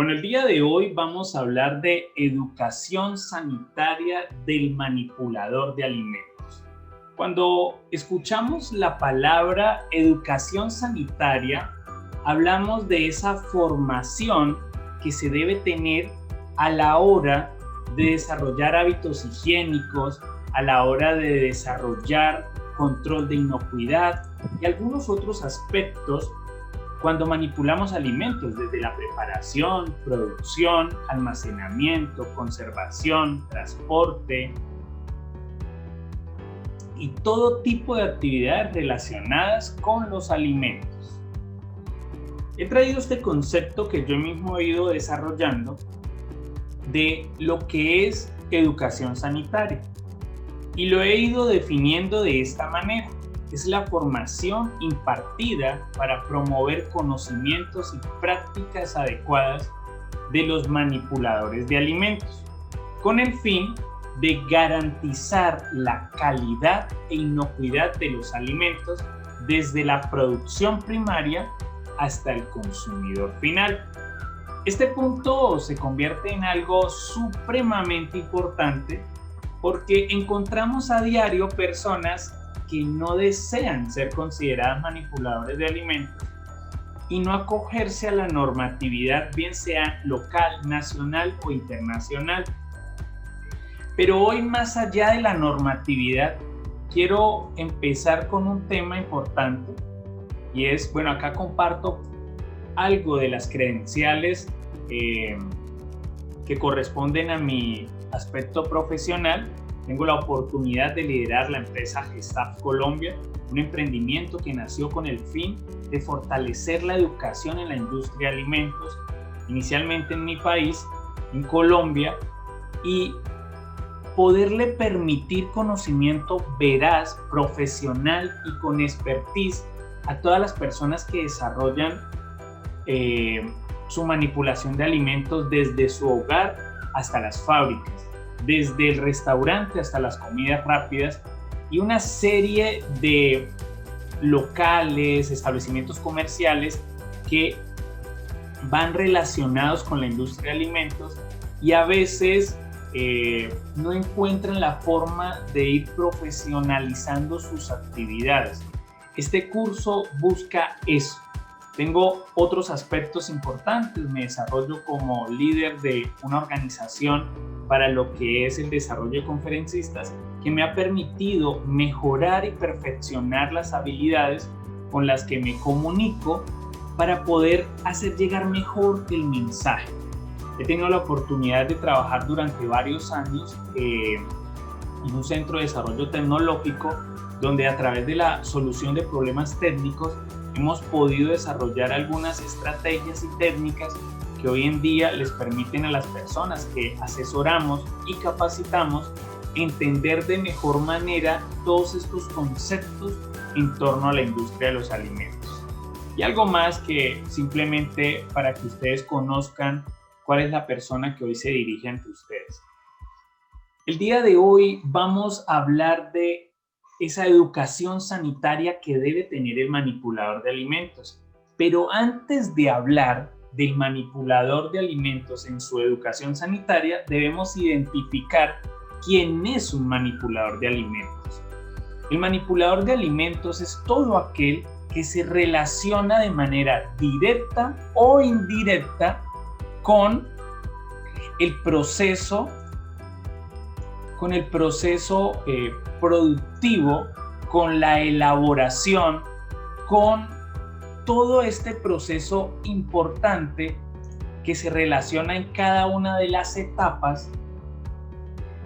Bueno, el día de hoy vamos a hablar de educación sanitaria del manipulador de alimentos. Cuando escuchamos la palabra educación sanitaria, hablamos de esa formación que se debe tener a la hora de desarrollar hábitos higiénicos, a la hora de desarrollar control de inocuidad y algunos otros aspectos cuando manipulamos alimentos, desde la preparación, producción, almacenamiento, conservación, transporte y todo tipo de actividades relacionadas con los alimentos. He traído este concepto que yo mismo he ido desarrollando de lo que es educación sanitaria y lo he ido definiendo de esta manera. Es la formación impartida para promover conocimientos y prácticas adecuadas de los manipuladores de alimentos, con el fin de garantizar la calidad e inocuidad de los alimentos desde la producción primaria hasta el consumidor final. Este punto se convierte en algo supremamente importante porque encontramos a diario personas que no desean ser consideradas manipuladores de alimentos y no acogerse a la normatividad, bien sea local, nacional o internacional. Pero hoy, más allá de la normatividad, quiero empezar con un tema importante y es, bueno, acá comparto algo de las credenciales que corresponden a mi aspecto profesional. Tengo la oportunidad de liderar la empresa Gestaf Colombia, un emprendimiento que nació con el fin de fortalecer la educación en la industria de alimentos, inicialmente en mi país, en Colombia, y poderle permitir conocimiento veraz, profesional y con expertise a todas las personas que desarrollan su manipulación de alimentos desde su hogar hasta las fábricas, desde el restaurante hasta las comidas rápidas y una serie de locales, establecimientos comerciales que van relacionados con la industria de alimentos y a veces no encuentran la forma de ir profesionalizando sus actividades. Este curso busca eso. Tengo otros aspectos importantes. Me desarrollo como líder de una organización para lo que es el desarrollo de conferencistas, que me ha permitido mejorar y perfeccionar las habilidades con las que me comunico para poder hacer llegar mejor el mensaje. He tenido la oportunidad de trabajar durante varios años en un centro de desarrollo tecnológico donde a través de la solución de problemas técnicos hemos podido desarrollar algunas estrategias y técnicas que hoy en día les permiten a las personas que asesoramos y capacitamos entender de mejor manera todos estos conceptos en torno a la industria de los alimentos. Y algo más que simplemente para que ustedes conozcan cuál es la persona que hoy se dirige ante ustedes. El día de hoy vamos a hablar de esa educación sanitaria que debe tener el manipulador de alimentos. Pero antes de hablar del manipulador de alimentos en su educación sanitaria, debemos identificar quién es un manipulador de alimentos. El manipulador de alimentos es todo aquel que se relaciona de manera directa o indirecta con el proceso productivo, con la elaboración, con todo este proceso importante que se relaciona en cada una de las etapas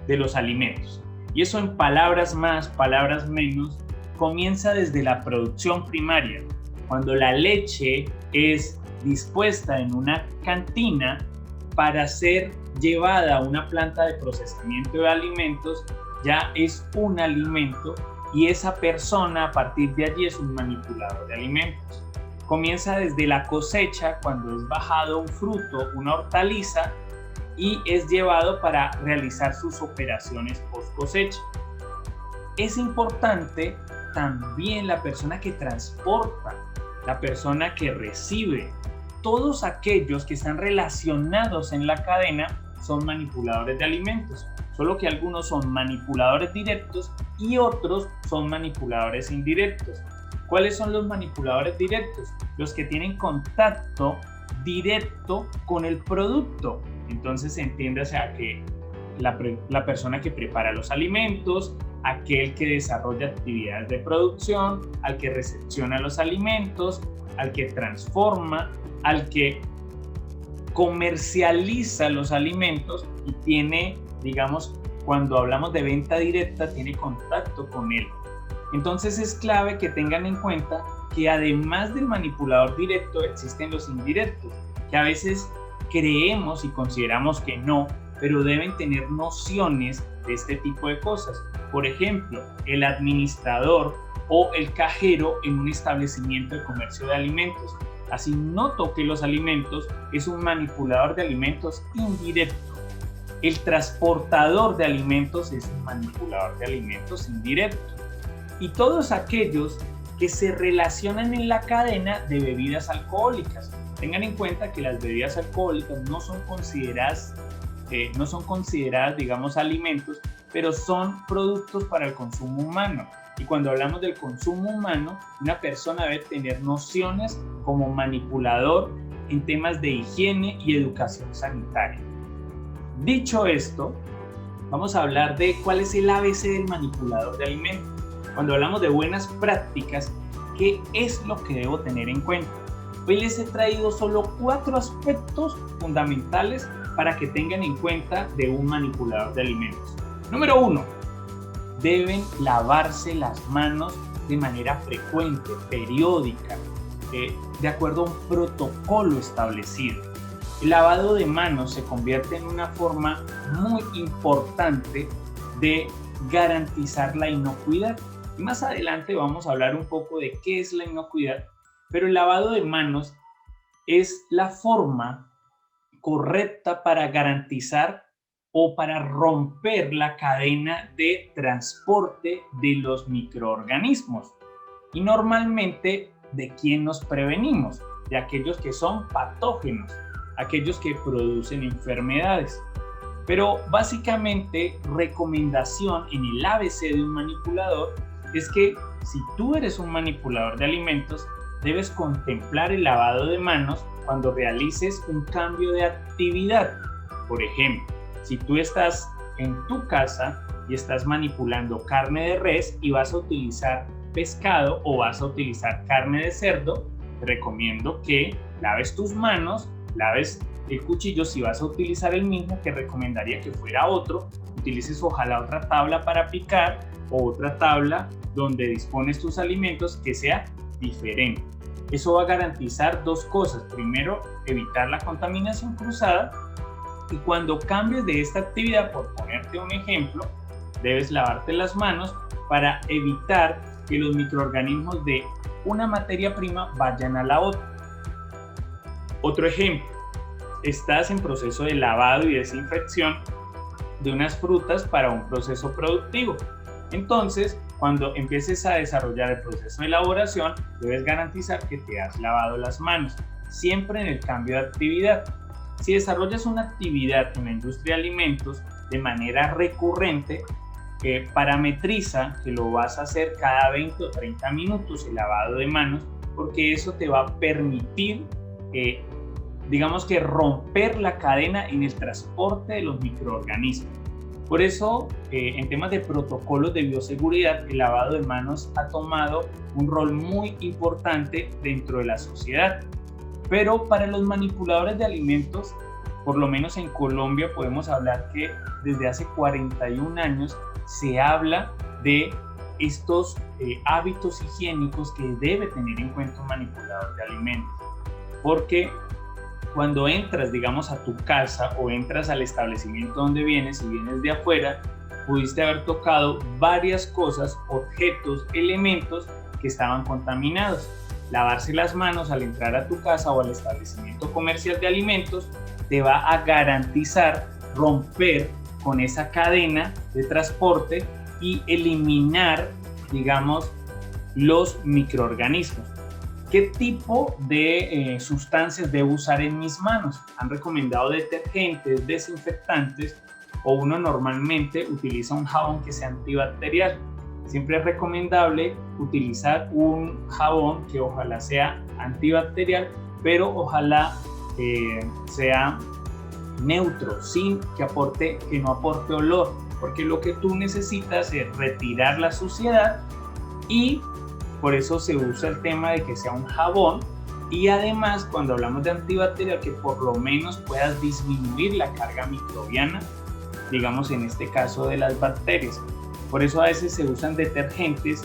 de los alimentos. Y eso, en palabras más, palabras menos, comienza desde la producción primaria. Cuando la leche es dispuesta en una cantina para ser llevada a una planta de procesamiento de alimentos, ya es un alimento y esa persona a partir de allí es un manipulador de alimentos. Comienza desde la cosecha, cuando es bajado un fruto, una hortaliza, y es llevado para realizar sus operaciones post cosecha. Es importante también la persona que transporta, la persona que recibe todos aquellos que están relacionados en la cadena son manipuladores de alimentos, solo que algunos son manipuladores directos y otros son manipuladores indirectos. ¿Cuáles son los manipuladores directos? Los que tienen contacto directo con el producto. Entonces entiéndase a que la persona que prepara los alimentos, aquel que desarrolla actividades de producción, al que recepciona los alimentos, al que transforma, al que comercializa los alimentos y tiene, digamos, cuando hablamos de venta directa, tiene contacto con él. Entonces es clave que tengan en cuenta que además del manipulador directo existen los indirectos, que a veces creemos y consideramos que no, pero deben tener nociones de este tipo de cosas. Por ejemplo, el administrador o el cajero en un establecimiento de comercio de alimentos. Así no toque los alimentos, es un manipulador de alimentos indirecto. El transportador de alimentos es un manipulador de alimentos indirecto. Y todos aquellos que se relacionan en la cadena de bebidas alcohólicas. Tengan en cuenta que las bebidas alcohólicas no son consideradas, digamos, alimentos, pero son productos para el consumo humano. Y cuando hablamos del consumo humano, una persona debe tener nociones como manipulador en temas de higiene y educación sanitaria. Dicho esto, vamos a hablar de cuál es el ABC del manipulador de alimentos. Cuando hablamos de buenas prácticas, ¿qué es lo que debo tener en cuenta? Hoy les he traído solo 4 aspectos fundamentales para que tengan en cuenta de un manipulador de alimentos. Número 1. Deben lavarse las manos de manera frecuente, periódica, de acuerdo a un protocolo establecido. El lavado de manos se convierte en una forma muy importante de garantizar la inocuidad. Y más adelante vamos a hablar un poco de qué es la inocuidad, pero el lavado de manos es la forma correcta para garantizar o para romper la cadena de transporte de los microorganismos. Y normalmente, ¿de quién nos prevenimos? De aquellos que son patógenos, aquellos que producen enfermedades. Pero básicamente, recomendación en el ABC de un manipulador es que si tú eres un manipulador de alimentos, debes contemplar el lavado de manos cuando realices un cambio de actividad. Por ejemplo, si tú estás en tu casa y estás manipulando carne de res y vas a utilizar pescado o vas a utilizar carne de cerdo, te recomiendo que laves tus manos, laves el cuchillo si vas a utilizar el mismo, que recomendaría que fuera otro, utilices ojalá otra tabla para picar o otra tabla donde dispones tus alimentos que sea diferente. Eso va a garantizar 2 cosas. Primero, evitar la contaminación cruzada, y cuando cambies de esta actividad, por ponerte un ejemplo, debes lavarte las manos para evitar que los microorganismos de una materia prima vayan a la otra. Otro ejemplo, estás en proceso de lavado y desinfección de unas frutas para un proceso productivo. Entonces, cuando empieces a desarrollar el proceso de elaboración, debes garantizar que te has lavado las manos, siempre en el cambio de actividad. Si desarrollas una actividad en la industria de alimentos de manera recurrente, parametriza que lo vas a hacer cada 20 o 30 minutos el lavado de manos, porque eso te va a permitir, digamos que romper la cadena en el transporte de los microorganismos. Por eso, en temas de protocolos de bioseguridad, el lavado de manos ha tomado un rol muy importante dentro de la sociedad. Pero para los manipuladores de alimentos, por lo menos en Colombia, podemos hablar que desde hace 41 años se habla de estos hábitos higiénicos que debe tener en cuenta un manipulador de alimentos. Porque cuando entras, digamos, a tu casa o entras al establecimiento donde vienes, si vienes de afuera, pudiste haber tocado varias cosas, objetos, elementos que estaban contaminados. Lavarse las manos al entrar a tu casa o al establecimiento comercial de alimentos te va a garantizar romper con esa cadena de transporte y eliminar, digamos, los microorganismos. ¿Qué tipo de sustancias debo usar en mis manos? Han recomendado detergentes, desinfectantes, o uno normalmente utiliza un jabón que sea antibacterial. Siempre es recomendable utilizar un jabón que ojalá sea antibacterial, pero ojalá sea neutro, sin que no aporte olor, porque lo que tú necesitas es retirar la suciedad, y por eso se usa el tema de que sea un jabón. Y además, cuando hablamos de antibacterial, que por lo menos puedas disminuir la carga microbiana, digamos en este caso de las bacterias. Por eso a veces se usan detergentes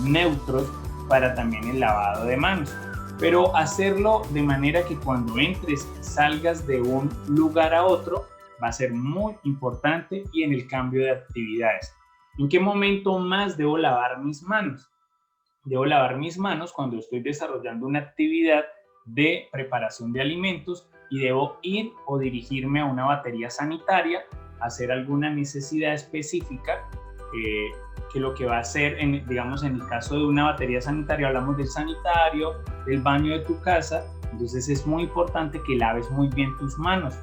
neutros para también el lavado de manos. Pero hacerlo de manera que cuando entres y salgas de un lugar a otro va a ser muy importante, y en el cambio de actividades. ¿En qué momento más debo lavar mis manos? Debo lavar mis manos cuando estoy desarrollando una actividad de preparación de alimentos y debo ir o dirigirme a una batería sanitaria, hacer alguna necesidad específica, que lo que va a hacer, digamos en el caso de una batería sanitaria, hablamos del sanitario, del baño de tu casa. Entonces es muy importante que laves muy bien tus manos.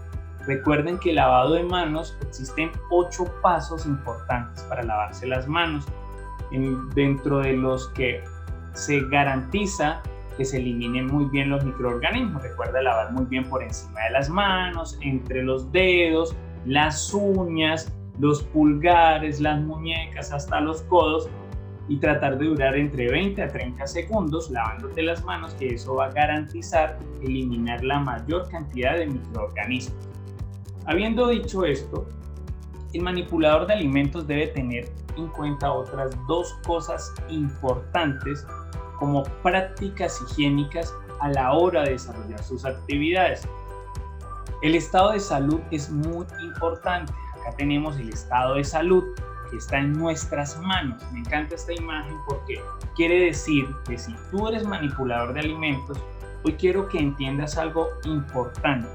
Recuerden que el lavado de manos, existen 8 pasos importantes para lavarse las manos, dentro de los que se garantiza que se eliminen muy bien los microorganismos. Recuerda lavar muy bien por encima de las manos, entre los dedos, las uñas, los pulgares, las muñecas, hasta los codos, y tratar de durar entre 20 a 30 segundos lavándote las manos, que eso va a garantizar eliminar la mayor cantidad de microorganismos. Habiendo dicho esto, el manipulador de alimentos debe tener en cuenta otras 2 cosas importantes como prácticas higiénicas a la hora de desarrollar sus actividades. El estado de salud es muy importante. Acá tenemos el estado de salud que está en nuestras manos. Me encanta esta imagen porque quiere decir que si tú eres manipulador de alimentos, hoy quiero que entiendas algo importante.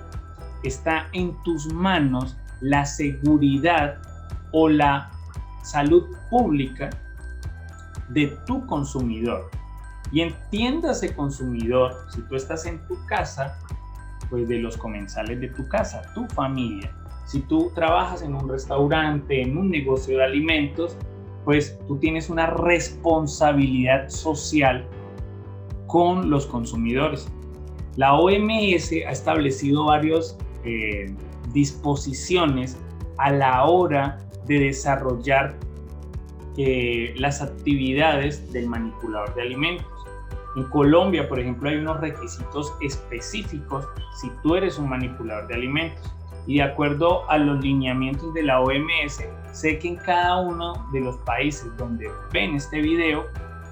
Está en tus manos la seguridad o la salud pública de tu consumidor. Y entiéndase consumidor, si tú estás en tu casa, pues de los comensales de tu casa, tu familia. Si tú trabajas en un restaurante, en un negocio de alimentos, pues tú tienes una responsabilidad social con los consumidores. La OMS ha establecido varias disposiciones a la hora de desarrollar las actividades del manipulador de alimentos. En Colombia, por ejemplo, hay unos requisitos específicos si tú eres un manipulador de alimentos. Y de acuerdo a los lineamientos de la OMS, sé que en cada uno de los países donde ven este video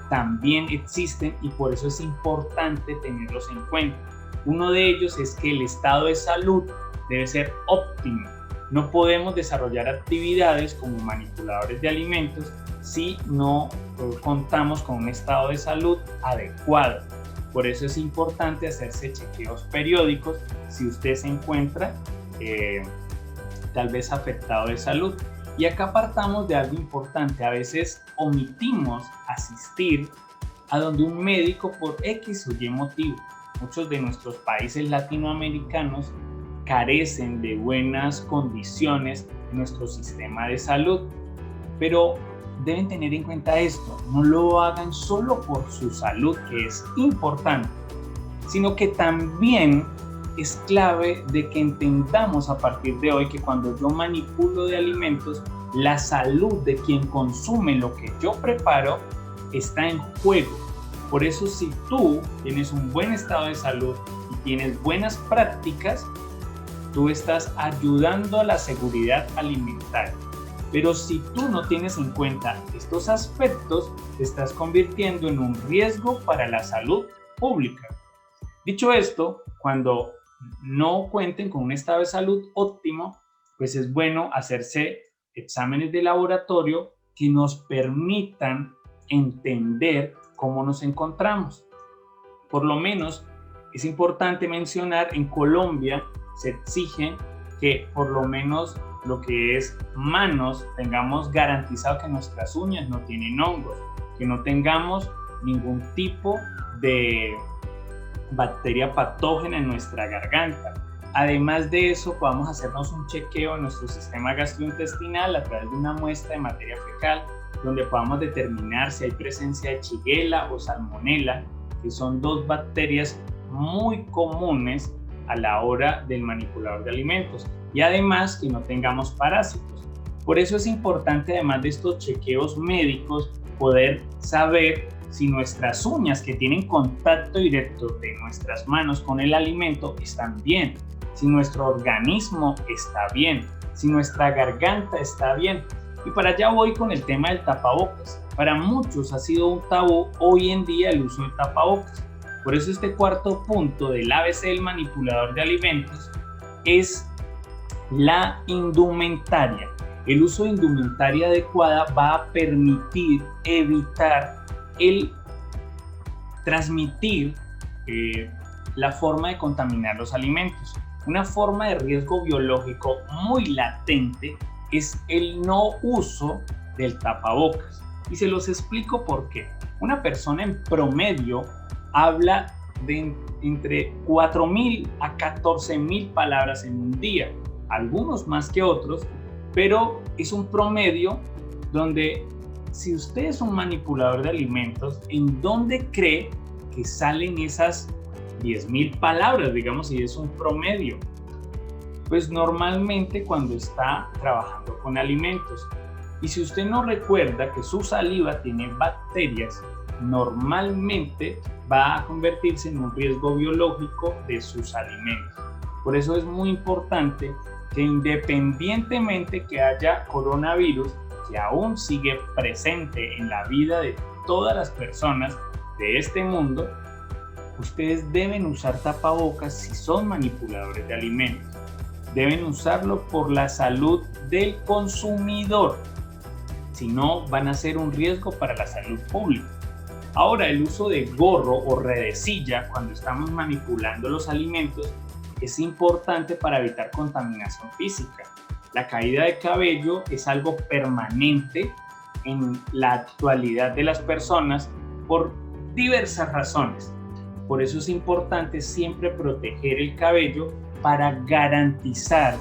también existen, y por eso es importante tenerlos en cuenta. Uno de ellos es que el estado de salud debe ser óptimo. No podemos desarrollar actividades como manipuladores de alimentos si no contamos con un estado de salud adecuado. Por eso es importante hacerse chequeos periódicos si usted se encuentra tal vez afectado de salud. Y acá partamos de algo importante. A veces omitimos asistir a donde un médico por X o Y motivo. Muchos de nuestros países latinoamericanos carecen de buenas condiciones en nuestro sistema de salud, pero deben tener en cuenta esto: no lo hagan solo por su salud, que es importante, sino que también es clave de que entendamos a partir de hoy que cuando yo manipulo de alimentos, la salud de quien consume lo que yo preparo está en juego. Por eso, si tú tienes un buen estado de salud y tienes buenas prácticas, tú estás ayudando a la seguridad alimentaria. Pero si tú no tienes en cuenta estos aspectos, te estás convirtiendo en un riesgo para la salud pública. Dicho esto, cuando no cuenten con un estado de salud óptimo, pues es bueno hacerse exámenes de laboratorio que nos permitan entender cómo nos encontramos. Por lo menos es importante mencionar, en Colombia se exige que por lo menos lo que es manos tengamos garantizado que nuestras uñas no tienen hongos, que no tengamos ningún tipo de bacteria patógena en nuestra garganta. Además de eso, podamos hacernos un chequeo en nuestro sistema gastrointestinal a través de una muestra de materia fecal, donde podamos determinar si hay presencia de Shigella o Salmonella, que son dos bacterias muy comunes a la hora del manipulador de alimentos, y además que no tengamos parásitos. Por eso es importante, además de estos chequeos médicos, poder saber si nuestras uñas, que tienen contacto directo de nuestras manos con el alimento, están bien, si nuestro organismo está bien, si nuestra garganta está bien. Y para allá voy con el tema del tapabocas. Para muchos ha sido un tabú hoy en día el uso de tapabocas. Por eso este cuarto punto del ABC del manipulador de alimentos es la indumentaria. El uso de indumentaria adecuada va a permitir evitar el transmitir la forma de contaminar los alimentos. Una forma de riesgo biológico muy latente es el no uso del tapabocas. Y se los explico por qué. Una persona en promedio habla de entre 4.000 a 14.000 palabras en un día, algunos más que otros, pero es un promedio donde si usted es un manipulador de alimentos, ¿en dónde cree que salen esas 10.000 palabras, digamos, si es un promedio? Pues normalmente cuando está trabajando con alimentos. Y si usted no recuerda que su saliva tiene bacterias, normalmente va a convertirse en un riesgo biológico de sus alimentos. Por eso es muy importante que independientemente que haya coronavirus, que aún sigue presente en la vida de todas las personas de este mundo, ustedes deben usar tapabocas si son manipuladores de alimentos. Deben usarlo por la salud del consumidor, si no van a ser un riesgo para la salud pública. Ahora, el uso de gorro o redecilla cuando estamos manipulando los alimentos es importante para evitar contaminación física. La caída de cabello es algo permanente en la actualidad de las personas por diversas razones. Por eso es importante siempre proteger el cabello para garantizar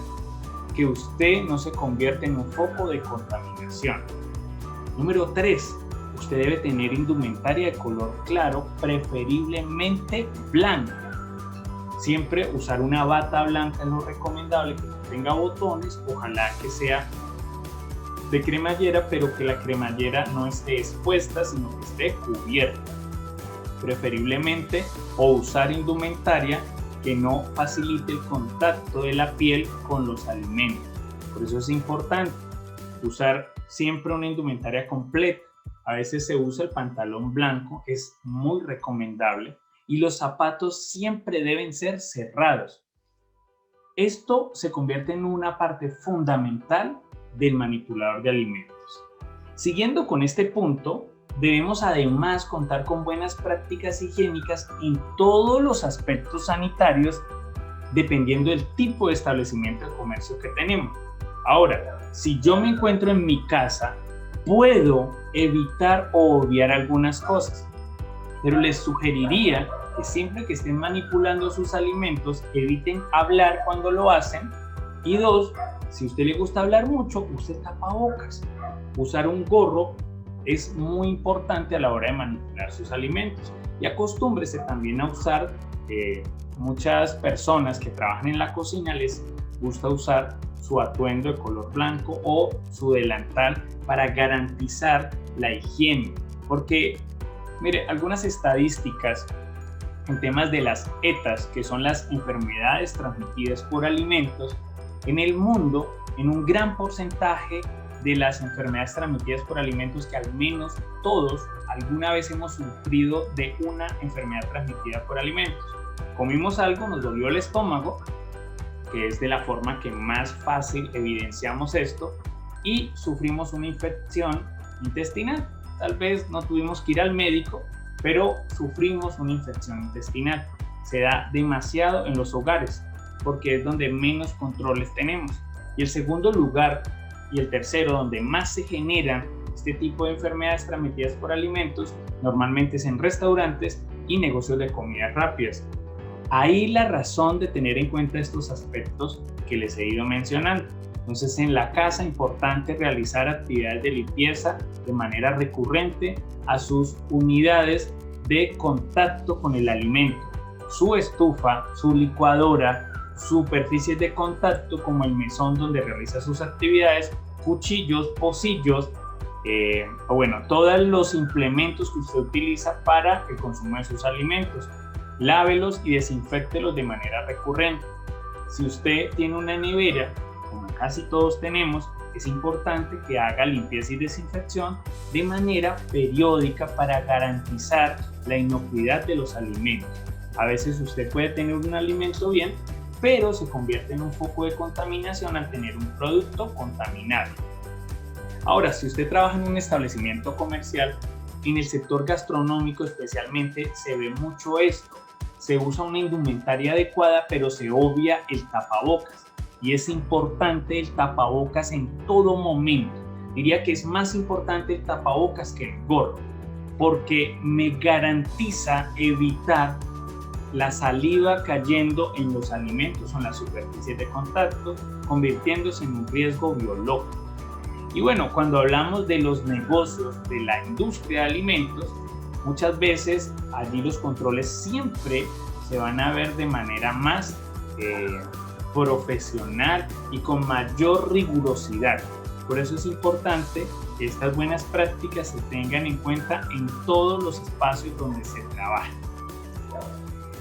que usted no se convierta en un foco de contaminación. Número 3. Usted debe tener indumentaria de color claro, preferiblemente blanca. Siempre usar una bata blanca es lo recomendable, que no tenga botones, ojalá que sea de cremallera, pero que la cremallera no esté expuesta, sino que esté cubierta. Preferiblemente, o usar indumentaria que no facilite el contacto de la piel con los alimentos. Por eso es importante usar siempre una indumentaria completa. A veces se usa el pantalón blanco, es muy recomendable, y los zapatos siempre deben ser cerrados. Esto se convierte en una parte fundamental del manipulador de alimentos. Siguiendo con este punto, debemos además contar con buenas prácticas higiénicas en todos los aspectos sanitarios, dependiendo del tipo de establecimiento de comercio que tenemos. Ahora, si yo me encuentro en mi casa, puedo evitar o obviar algunas cosas, pero les sugeriría que siempre que estén manipulando sus alimentos, eviten hablar cuando lo hacen. Y 2, si a usted le gusta hablar mucho, use tapabocas. Usar un gorro es muy importante a la hora de manipular sus alimentos. Y acostúmbrese también a usar, muchas personas que trabajan en la cocina les gusta usar su atuendo de color blanco o su delantal para garantizar la higiene. Porque, mire, algunas estadísticas en temas de las ETAs, que son las enfermedades transmitidas por alimentos, en el mundo, en un gran porcentaje de las enfermedades transmitidas por alimentos, que al menos todos alguna vez hemos sufrido de una enfermedad transmitida por alimentos. Comimos algo, nos dolió el estómago, que es de la forma que más fácil evidenciamos esto, y sufrimos una infección intestinal. Tal vez no tuvimos que ir al médico, pero sufrimos una infección intestinal. Se da demasiado en los hogares porque es donde menos controles tenemos. Y el segundo lugar y el tercero donde más se generan este tipo de enfermedades transmitidas por alimentos normalmente es en restaurantes y negocios de comidas rápidas. Ahí la razón de tener en cuenta estos aspectos que les he ido mencionando. Entonces, en la casa es importante realizar actividades de limpieza de manera recurrente a sus unidades de contacto con el alimento, su estufa, su licuadora, superficies de contacto como el mesón donde realiza sus actividades, cuchillos, pocillos, todos los implementos que usted utiliza para el consumo de sus alimentos. Lávelos y desinféctelos de manera recurrente. Si usted tiene una nevera, como casi todos tenemos, es importante que haga limpieza y desinfección de manera periódica para garantizar la inocuidad de los alimentos. A veces usted puede tener un alimento bien, pero se convierte en un foco de contaminación al tener un producto contaminado. Ahora, si usted trabaja en un establecimiento comercial, en el sector gastronómico especialmente se ve mucho esto. Se usa una indumentaria adecuada, pero se obvia el tapabocas. Y es importante el tapabocas en todo momento. Diría que es más importante el tapabocas que el gorro, porque me garantiza evitar la saliva cayendo en los alimentos o en las superficies de contacto, convirtiéndose en un riesgo biológico. Y bueno, cuando hablamos de los negocios de la industria de alimentos, muchas veces allí los controles siempre se van a ver de manera más profesional y con mayor rigurosidad. Por eso es importante que estas buenas prácticas se tengan en cuenta en todos los espacios donde se trabaja.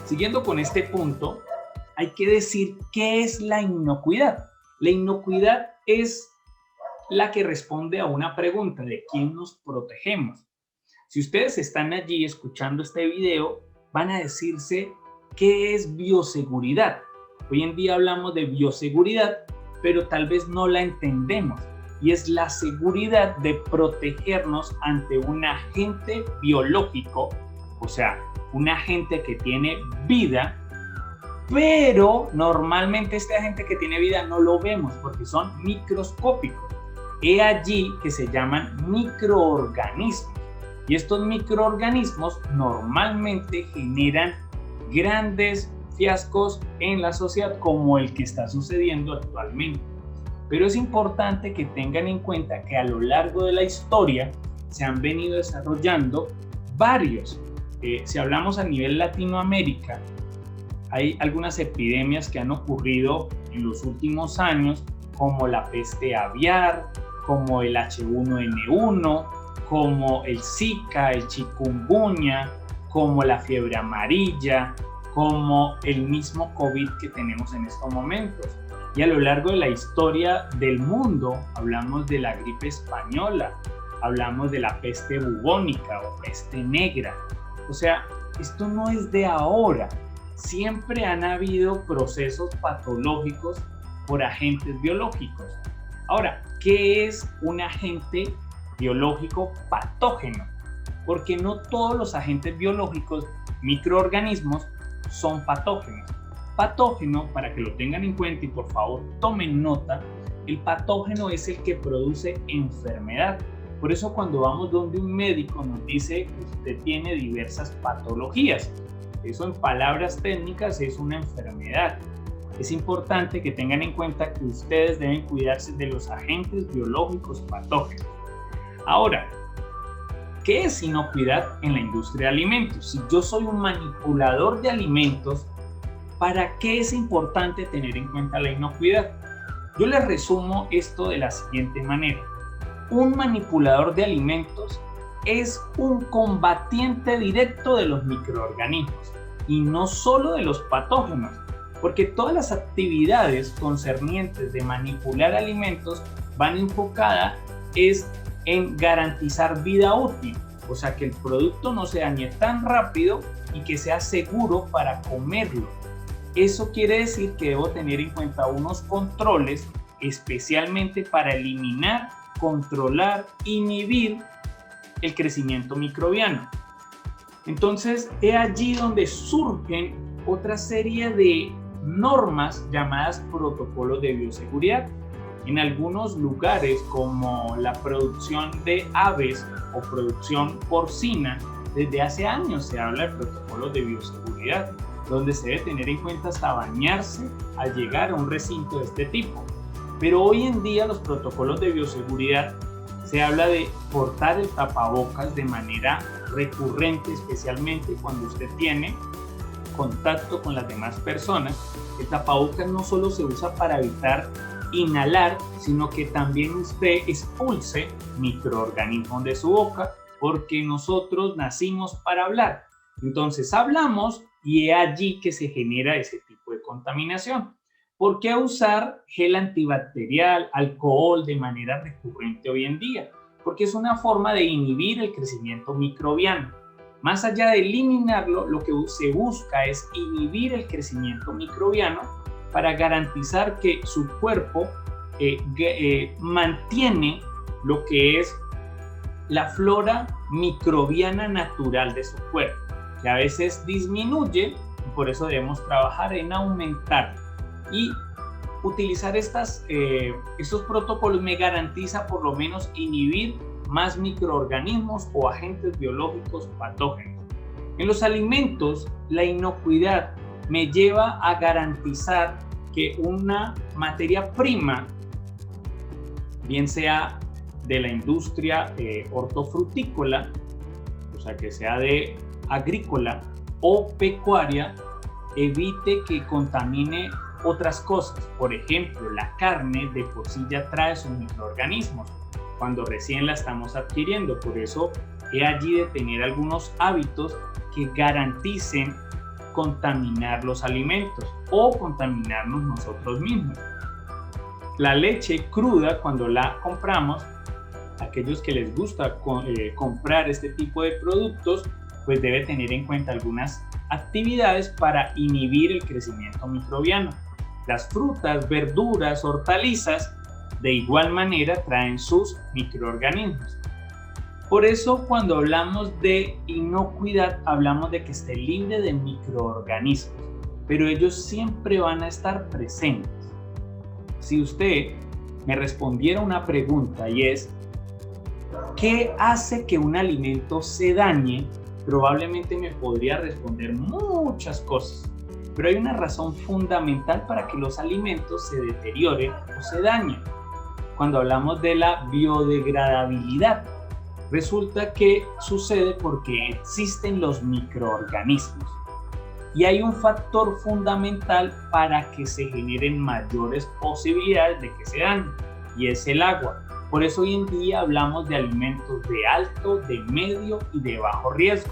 Siguiendo con este punto, hay que decir qué es la inocuidad. La inocuidad es la que responde a una pregunta de quién nos protegemos. Si ustedes están allí escuchando este video, van a decirse qué es bioseguridad. Hoy en día hablamos de bioseguridad, pero tal vez no la entendemos. Y es la seguridad de protegernos ante un agente biológico, o sea, un agente que tiene vida, pero normalmente este agente que tiene vida no lo vemos porque son microscópicos. He allí que se llaman microorganismos. Y estos microorganismos normalmente generan grandes fiascos en la sociedad como el que está sucediendo actualmente. Pero es importante que tengan en cuenta que a lo largo de la historia se han venido desarrollando varios. Si hablamos a nivel Latinoamérica, hay algunas epidemias que han ocurrido en los últimos años, como la peste aviar, como el H1N1, como el Zika, el chikungunya, como la fiebre amarilla, como el mismo COVID que tenemos en estos momentos. Y a lo largo de la historia del mundo hablamos de la gripe española, hablamos de la peste bubónica o peste negra. O sea, esto no es de ahora. Siempre han habido procesos patológicos por agentes biológicos. Ahora, ¿qué es un agente biológico patógeno? Porque no todos los agentes biológicos, microorganismos, son patógenos. Patógeno, para que lo tengan en cuenta y por favor tomen nota, el patógeno es el que produce enfermedad. Por eso cuando vamos donde un médico nos dice que usted tiene diversas patologías. Eso en palabras técnicas es una enfermedad. Es importante que tengan en cuenta que ustedes deben cuidarse de los agentes biológicos patógenos. Ahora, ¿qué es inocuidad en la industria de alimentos? Si yo soy un manipulador de alimentos, ¿para qué es importante tener en cuenta la inocuidad? Yo les resumo esto de la siguiente manera. Un manipulador de alimentos es un combatiente directo de los microorganismos y no solo de los patógenos, porque todas las actividades concernientes de manipular alimentos van enfocadas en garantizar vida útil, o sea que el producto no se dañe tan rápido y que sea seguro para comerlo. Eso quiere decir que debo tener en cuenta unos controles especialmente para eliminar, controlar, inhibir el crecimiento microbiano. Entonces, es allí donde surgen otra serie de normas llamadas protocolos de bioseguridad. En algunos lugares, como la producción de aves o producción porcina, Desde hace años se habla de protocolos de bioseguridad, donde se debe tener en cuenta hasta bañarse al llegar a un recinto de este tipo. Pero hoy en día los protocolos de bioseguridad se habla de portar el tapabocas de manera recurrente, especialmente cuando usted tiene contacto con las demás personas. El tapabocas no solo se usa para evitar inhalar, sino que también usted expulse microorganismos de su boca, porque nosotros nacimos para hablar. Entonces hablamos y es allí que se genera ese tipo de contaminación. ¿Por qué usar gel antibacterial, alcohol de manera recurrente hoy en día? Porque es una forma de inhibir el crecimiento microbiano. Más allá de eliminarlo, lo que se busca es inhibir el crecimiento microbiano para garantizar que su cuerpo mantiene lo que es la flora microbiana natural de su cuerpo, que a veces disminuye, y por eso debemos trabajar en aumentar. Y utilizar estos protocolos me garantiza por lo menos inhibir más microorganismos o agentes biológicos patógenos. En los alimentos, la inocuidad me lleva a garantizar que una materia prima, bien sea de la industria hortofrutícola, o sea que sea de agrícola o pecuaria, evite que contamine otras cosas. Por ejemplo, la carne de por sí ya trae sus microorganismos cuando recién la estamos adquiriendo. Por eso he allí de tener algunos hábitos que garanticen contaminar los alimentos o contaminarnos nosotros mismos. La leche cruda, cuando la compramos, aquellos que les gusta comprar este tipo de productos, pues debe tener en cuenta algunas actividades para inhibir el crecimiento microbiano. Las frutas, verduras, hortalizas, de igual manera traen sus microorganismos. Por eso cuando hablamos de inocuidad, hablamos de que esté libre de microorganismos, pero ellos siempre van a estar presentes. Si usted me respondiera una pregunta y es, ¿qué hace que un alimento se dañe? Probablemente me podría responder muchas cosas, pero hay una razón fundamental para que los alimentos se deterioren o se dañen. Cuando hablamos de la biodegradabilidad, resulta que sucede porque existen los microorganismos y hay un factor fundamental para que se generen mayores posibilidades de que se dañen, y es el agua. Por eso hoy en día hablamos de alimentos de alto, de medio y de bajo riesgo.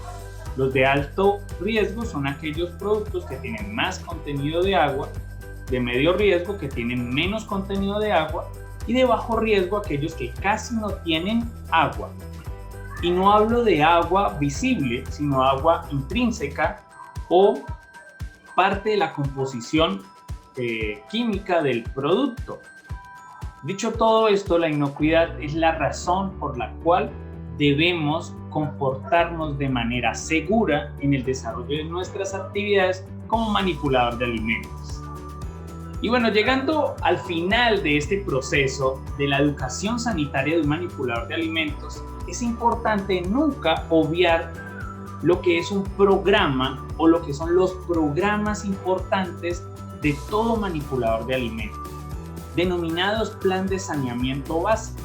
Los de alto riesgo son aquellos productos que tienen más contenido de agua, de medio riesgo que tienen menos contenido de agua, y de bajo riesgo aquellos que casi no tienen agua. Y no hablo de agua visible, sino agua intrínseca o parte de la composición química del producto. Dicho todo esto, la inocuidad es la razón por la cual debemos comportarnos de manera segura en el desarrollo de nuestras actividades como manipulador de alimentos. Y bueno, llegando al final de este proceso de la educación sanitaria de un manipulador de alimentos, es importante nunca obviar lo que es un programa o lo que son los programas importantes de todo manipulador de alimentos, denominados plan de saneamiento básico.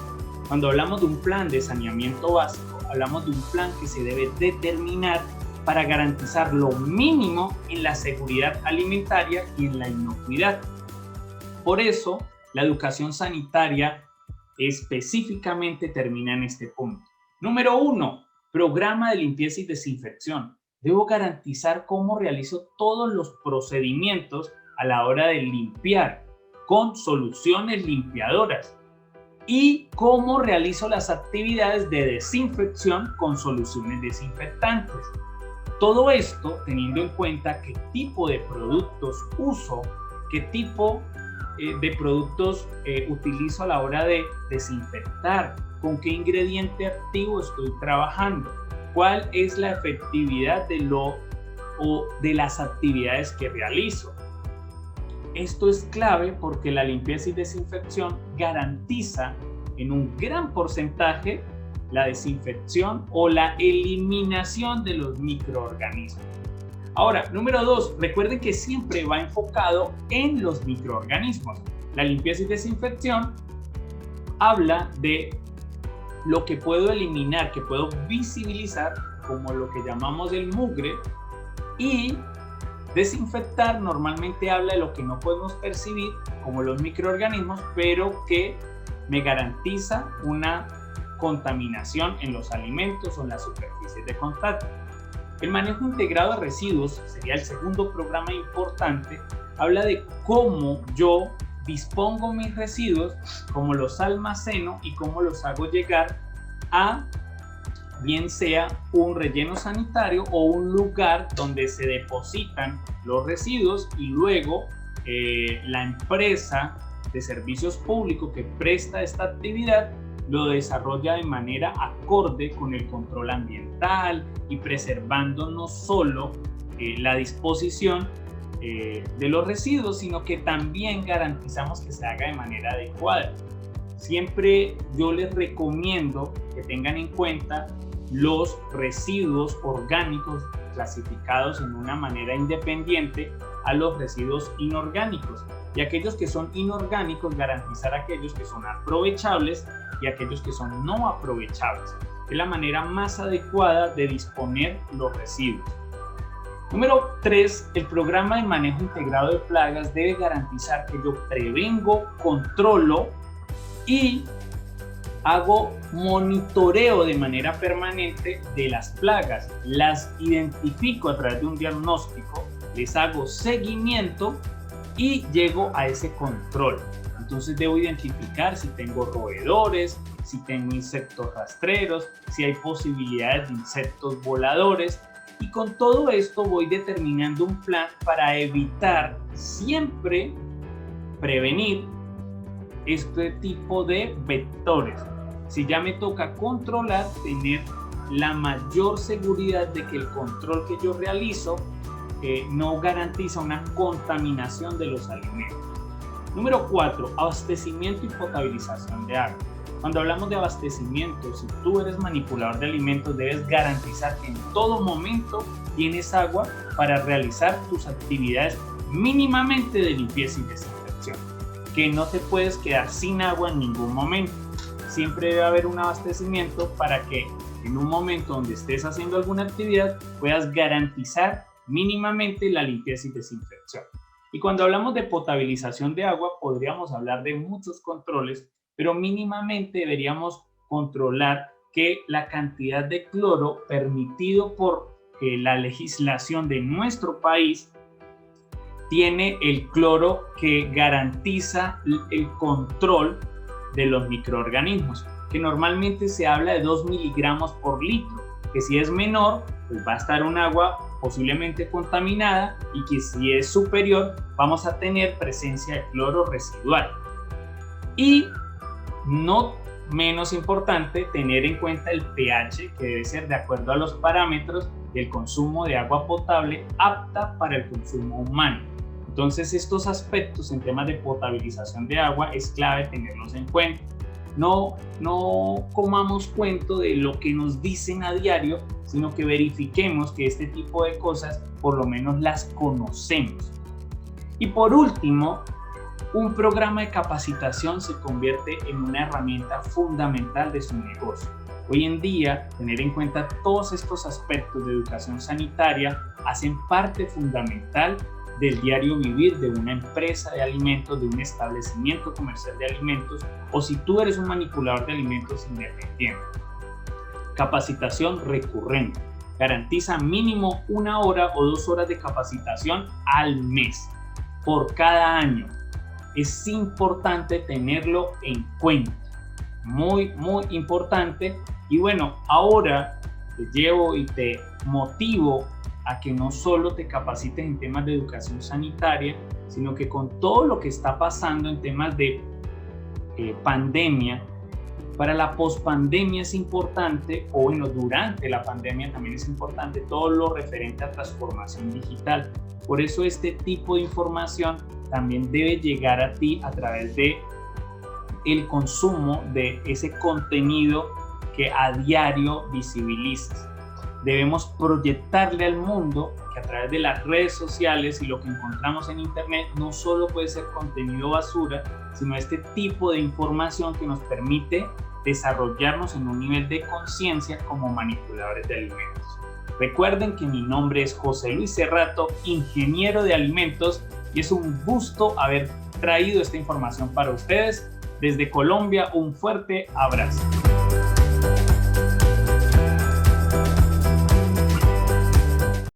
Cuando hablamos de un plan de saneamiento básico, hablamos de un plan que se debe determinar para garantizar lo mínimo en la seguridad alimentaria y en la inocuidad. Por eso, la educación sanitaria específicamente termina en este punto. Número 1, programa de limpieza y desinfección. Debo garantizar cómo realizo todos los procedimientos a la hora de limpiar con soluciones limpiadoras y cómo realizo las actividades de desinfección con soluciones desinfectantes. Todo esto teniendo en cuenta qué tipo de productos uso, qué tipo de productos utilizo a la hora de desinfectar, con qué ingrediente activo estoy trabajando, cuál es la efectividad de las actividades que realizo. Esto es clave porque la limpieza y desinfección garantiza en un gran porcentaje la desinfección o la eliminación de los microorganismos. Ahora, número 2, recuerden que siempre va enfocado en los microorganismos. La limpieza y desinfección habla de lo que puedo eliminar, que puedo visibilizar, como lo que llamamos el mugre, y desinfectar normalmente habla de lo que no podemos percibir, como los microorganismos, pero que me garantiza una contaminación en los alimentos o en las superficies de contacto. El manejo integrado de residuos sería el segundo programa importante. Habla de cómo yo dispongo mis residuos, cómo los almaceno y cómo los hago llegar a bien sea un relleno sanitario o un lugar donde se depositan los residuos y luego la empresa de servicios públicos que presta esta actividad lo desarrolla de manera acorde con el control ambiental y preservando no solo la disposición de los residuos, sino que también garantizamos que se haga de manera adecuada. Siempre yo les recomiendo que tengan en cuenta los residuos orgánicos clasificados en una manera independiente a los residuos inorgánicos, y aquellos que son inorgánicos garantizar aquellos que son aprovechables y aquellos que son no aprovechables. Es la manera más adecuada de disponer los residuos. Número 3, el programa de manejo integrado de plagas debe garantizar que yo prevengo, controlo y hago monitoreo de manera permanente de las plagas. Las identifico a través de un diagnóstico, les hago seguimiento y llego a ese control. Entonces debo identificar si tengo roedores, si tengo insectos rastreros, si hay posibilidades de insectos voladores, y con todo esto voy determinando un plan para evitar siempre prevenir este tipo de vectores. Si ya me toca controlar, tener la mayor seguridad de que el control que yo realizo no garantiza una contaminación de los alimentos. Número 4, abastecimiento y potabilización de agua. Cuando hablamos de abastecimiento, si tú eres manipulador de alimentos, debes garantizar que en todo momento tienes agua para realizar tus actividades mínimamente de limpieza y desinfección. Que no te puedes quedar sin agua en ningún momento. Siempre debe haber un abastecimiento para que en un momento donde estés haciendo alguna actividad puedas garantizar mínimamente la limpieza y desinfección. Y cuando hablamos de potabilización de agua, podríamos hablar de muchos controles, pero mínimamente deberíamos controlar que la cantidad de cloro permitido por la legislación de nuestro país tiene el cloro que garantiza el control de los microorganismos, que normalmente se habla de 2 miligramos por litro, que si es menor, pues va a estar un agua posiblemente contaminada, y que si es superior, vamos a tener presencia de cloro residual. Y no menos importante, tener en cuenta el pH, que debe ser de acuerdo a los parámetros del consumo de agua potable apta para el consumo humano. Entonces, estos aspectos en temas de potabilización de agua es clave tenerlos en cuenta. No comamos cuento de lo que nos dicen a diario, sino que verifiquemos que este tipo de cosas por lo menos las conocemos. Y por último, un programa de capacitación se convierte en una herramienta fundamental de su negocio. Hoy en día, tener en cuenta todos estos aspectos de educación sanitaria hacen parte fundamental del diario vivir de una empresa de alimentos, de un establecimiento comercial de alimentos, o si tú eres un manipulador de alimentos independiente. Capacitación recurrente. Garantiza mínimo 1 hora o 2 horas de capacitación al mes, por cada año. Es importante tenerlo en cuenta. Muy importante. Y bueno, ahora te llevo y te motivo a que no solo te capacites en temas de educación sanitaria, sino que con todo lo que está pasando en temas de pandemia, para la pospandemia es importante, o bueno, durante la pandemia también es importante todo lo referente a transformación digital. Por eso este tipo de información también debe llegar a ti a través de el consumo de ese contenido que a diario visibilizas. Debemos proyectarle al mundo que a través de las redes sociales y lo que encontramos en internet no solo puede ser contenido basura, sino este tipo de información que nos permite desarrollarnos en un nivel de conciencia como manipuladores de alimentos. Recuerden que mi nombre es José Luis Cerrato, ingeniero de alimentos, y es un gusto haber traído esta información para ustedes. Desde Colombia, un fuerte abrazo.